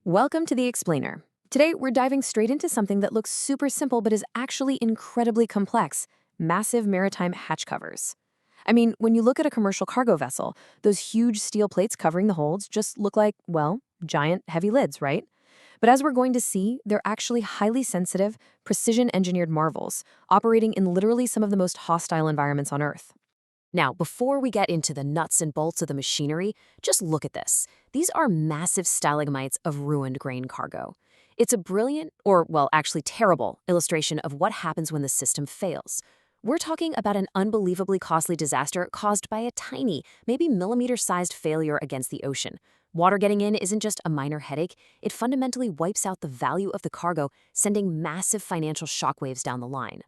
Welcome to The Explainer. Today, we're diving straight into something that looks super simple but is actually incredibly complex: massive maritime hatch covers. I mean, when you look at a commercial cargo vessel, those huge steel plates covering the holds just look like, well, giant, heavy lids, right? But as we're going to see, they're actually highly sensitive, precision-engineered marvels, operating in literally some of the most hostile environments on Earth. Now, before we get into the nuts and bolts of the machinery, just look at this. These are massive stalagmites of ruined grain cargo. It's a brilliant, or well, actually terrible, illustration of what happens when the system fails. We're talking about an unbelievably costly disaster caused by a tiny, maybe millimeter-sized failure against the ocean. Water getting in isn't just a minor headache, it fundamentally wipes out the value of the cargo, sending massive financial shockwaves down the line.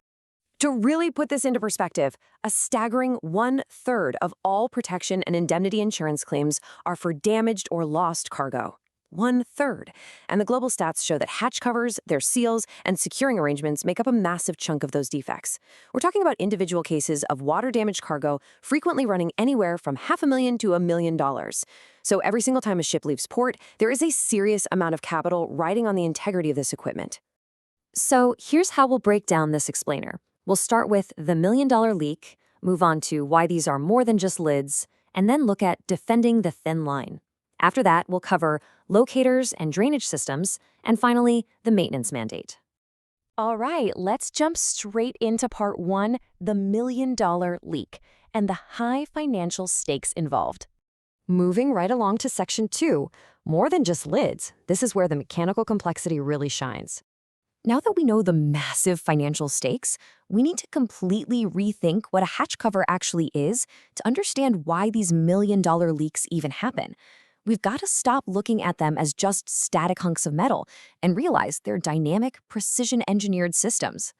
To really put this into perspective, a staggering 1/3 of all protection and indemnity insurance claims are for damaged or lost cargo. 1/3. And the global stats show that hatch covers, their seals, and securing arrangements make up a massive chunk of those defects. We're talking about individual cases of water-damaged cargo frequently running anywhere from $500,000 to $1 million. So every single time a ship leaves port, there is a serious amount of capital riding on the integrity of this equipment. So here's how we'll break down this explainer. We'll start with the $1 million leak, move on to why these are more than just lids, and then look at defending the thin line. After that, we'll cover locators and drainage systems, and finally, the maintenance mandate. All right, let's jump straight into part one, the $1 million leak, and the high financial stakes involved. Moving right along to section two, more than just lids, this is where the mechanical complexity really shines. Now that we know the massive financial stakes, we need to completely rethink what a hatch cover actually is to understand why these $1 million leaks even happen. We've got to stop looking at them as just static hunks of metal and realize they're dynamic, precision-engineered systems.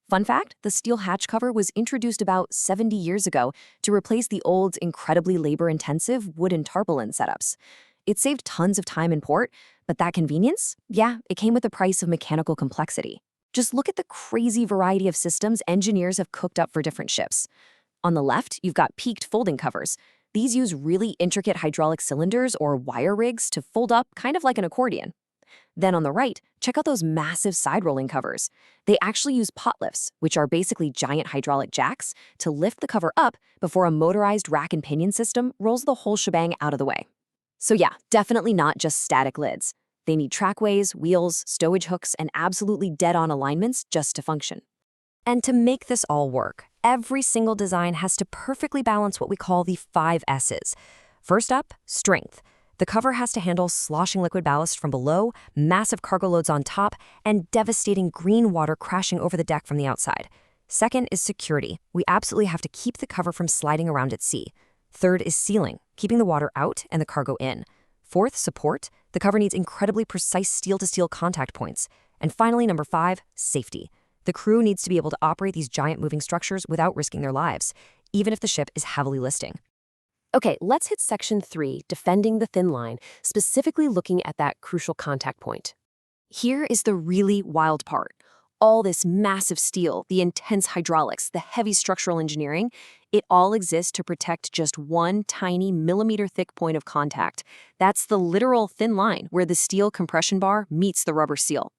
Fun fact, the steel hatch cover was introduced about 70 years ago to replace the old, incredibly labor-intensive wooden tarpaulin setups. It saved tons of time in port, but that convenience? Yeah, it came with the price of mechanical complexity. Just look at the crazy variety of systems engineers have cooked up for different ships. On the left, you've got peaked folding covers. These use really intricate hydraulic cylinders or wire rigs to fold up kind of like an accordion. Then on the right, check out those massive side-rolling covers. They actually use pot lifts, which are basically giant hydraulic jacks, to lift the cover up before a motorized rack and pinion system rolls the whole shebang out of the way. So yeah, definitely not just static lids. They need trackways, wheels, stowage hooks, and absolutely dead-on alignments just to function. And to make this all work, every single design has to perfectly balance what we call the 5 S's. First up, strength. The cover has to handle sloshing liquid ballast from below, massive cargo loads on top, and devastating green water crashing over the deck from the outside. Second is security. We absolutely have to keep the cover from sliding around at sea. Third is sealing, keeping the water out and the cargo in. Fourth, support. The cover needs incredibly precise steel-to-steel contact points. And finally, number 5, safety. The crew needs to be able to operate these giant moving structures without risking their lives, even if the ship is heavily listing. Okay, let's hit section 3, defending the thin line, specifically looking at that crucial contact point. Here is the really wild part. All this massive steel, the intense hydraulics, the heavy structural engineering, it all exists to protect just one tiny millimeter-thick point of contact. That's the literal thin line where the steel compression bar meets the rubber seal.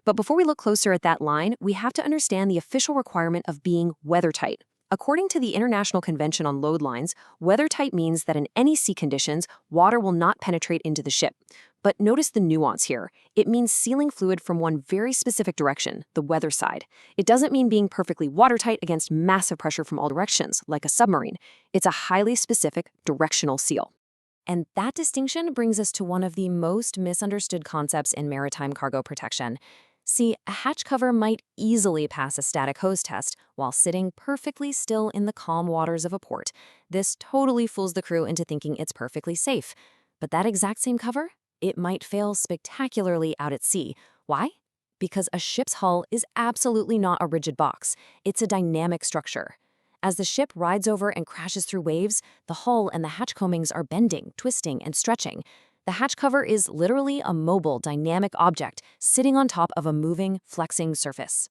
But before we look closer at that line, we have to understand the official requirement of being weathertight. According to the International Convention on Load Lines, weathertight means that in any sea conditions, water will not penetrate into the ship. But notice the nuance here. It means sealing fluid from one very specific direction, the weather side. It doesn't mean being perfectly watertight against massive pressure from all directions, like a submarine. It's a highly specific directional seal. And that distinction brings us to one of the most misunderstood concepts in maritime cargo protection. See, a hatch cover might easily pass a static hose test while sitting perfectly still in the calm waters of a port. This totally fools the crew into thinking it's perfectly safe. But that exact same cover? It might fail spectacularly out at sea. Why? Because a ship's hull is absolutely not a rigid box. It's a dynamic structure. As the ship rides over and crashes through waves, the hull and the hatch coamings are bending, twisting, and stretching. The hatch cover is literally a mobile, dynamic object sitting on top of a moving, flexing surface.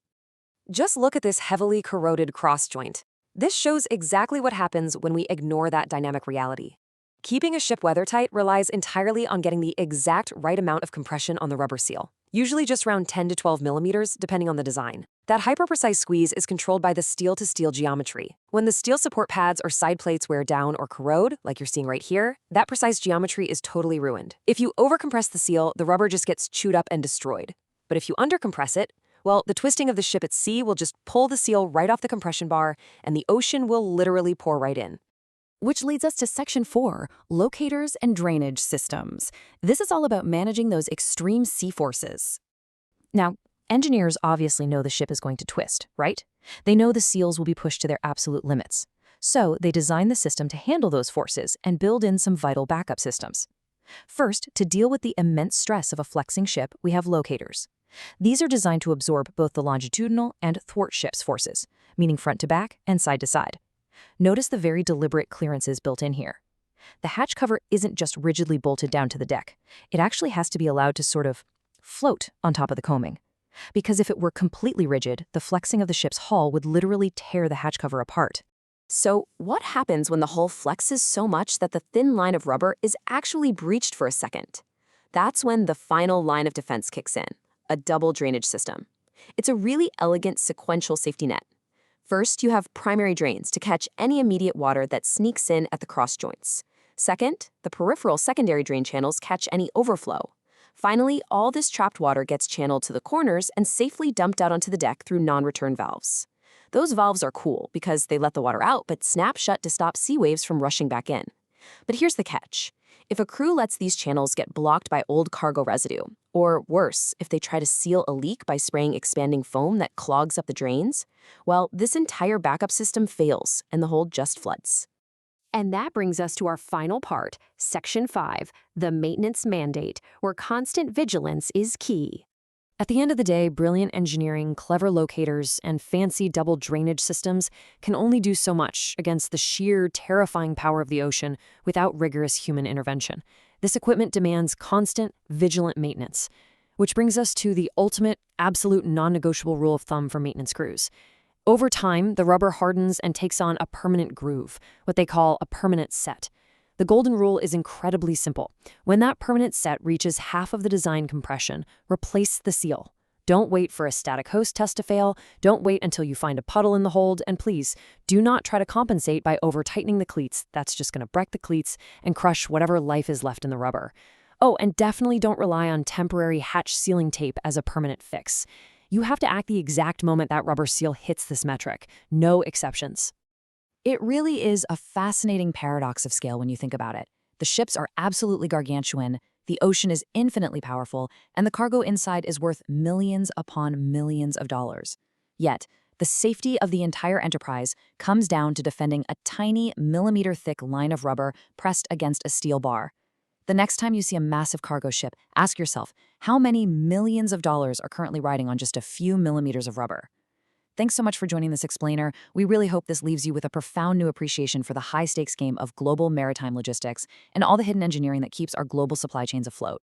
Just look at this heavily corroded cross joint. This shows exactly what happens when we ignore that dynamic reality. Keeping a ship weathertight relies entirely on getting the exact right amount of compression on the rubber seal, usually just around 10 to 12 millimeters, depending on the design. That hyper-precise squeeze is controlled by the steel-to-steel geometry. When the steel support pads or side plates wear down or corrode, like you're seeing right here, that precise geometry is totally ruined. If you overcompress the seal, the rubber just gets chewed up and destroyed. But if you undercompress it, well, the twisting of the ship at sea will just pull the seal right off the compression bar, and the ocean will literally pour right in. Which leads us to Section 4, locators and drainage systems. This is all about managing those extreme sea forces. Now, engineers obviously know the ship is going to twist, right? They know the seals will be pushed to their absolute limits. So they design the system to handle those forces and build in some vital backup systems. First, to deal with the immense stress of a flexing ship, we have locators. These are designed to absorb both the longitudinal and thwart ship's forces, meaning front to back and side to side. Notice the very deliberate clearances built in here. The hatch cover isn't just rigidly bolted down to the deck. It actually has to be allowed to sort of float on top of the coaming. Because if it were completely rigid, the flexing of the ship's hull would literally tear the hatch cover apart. So, what happens when the hull flexes so much that the thin line of rubber is actually breached for a second? That's when the final line of defense kicks in, a double drainage system. It's a really elegant sequential safety net. First, you have primary drains to catch any immediate water that sneaks in at the cross joints. Second, the peripheral secondary drain channels catch any overflow. Finally, all this trapped water gets channeled to the corners and safely dumped out onto the deck through non-return valves. Those valves are cool because they let the water out but snap shut to stop sea waves from rushing back in. But here's the catch. If a crew lets these channels get blocked by old cargo residue, or worse, if they try to seal a leak by spraying expanding foam that clogs up the drains, well, this entire backup system fails and the hold just floods. And that brings us to our final part, Section 5, the maintenance mandate, where constant vigilance is key. At the end of the day, brilliant engineering, clever locators, and fancy double drainage systems can only do so much against the sheer, terrifying power of the ocean without rigorous human intervention. This equipment demands constant, vigilant maintenance, which brings us to the ultimate, absolute, non-negotiable rule of thumb for maintenance crews. Over time, the rubber hardens and takes on a permanent groove, what they call a permanent set. The golden rule is incredibly simple. When that permanent set reaches half of the design compression, replace the seal. Don't wait for a static host test to fail, don't wait until you find a puddle in the hold, and please, do not try to compensate by over-tightening the cleats. That's just going to break the cleats and crush whatever life is left in the rubber. Oh, and definitely don't rely on temporary hatch sealing tape as a permanent fix. You have to act the exact moment that rubber seal hits this metric. No exceptions. It really is a fascinating paradox of scale when you think about it. The ships are absolutely gargantuan, the ocean is infinitely powerful, and the cargo inside is worth millions upon millions of dollars. Yet, the safety of the entire enterprise comes down to defending a tiny millimeter-thick line of rubber pressed against a steel bar. The next time you see a massive cargo ship, ask yourself, how many millions of dollars are currently riding on just a few millimeters of rubber? Thanks so much for joining this explainer. We really hope this leaves you with a profound new appreciation for the high-stakes game of global maritime logistics and all the hidden engineering that keeps our global supply chains afloat.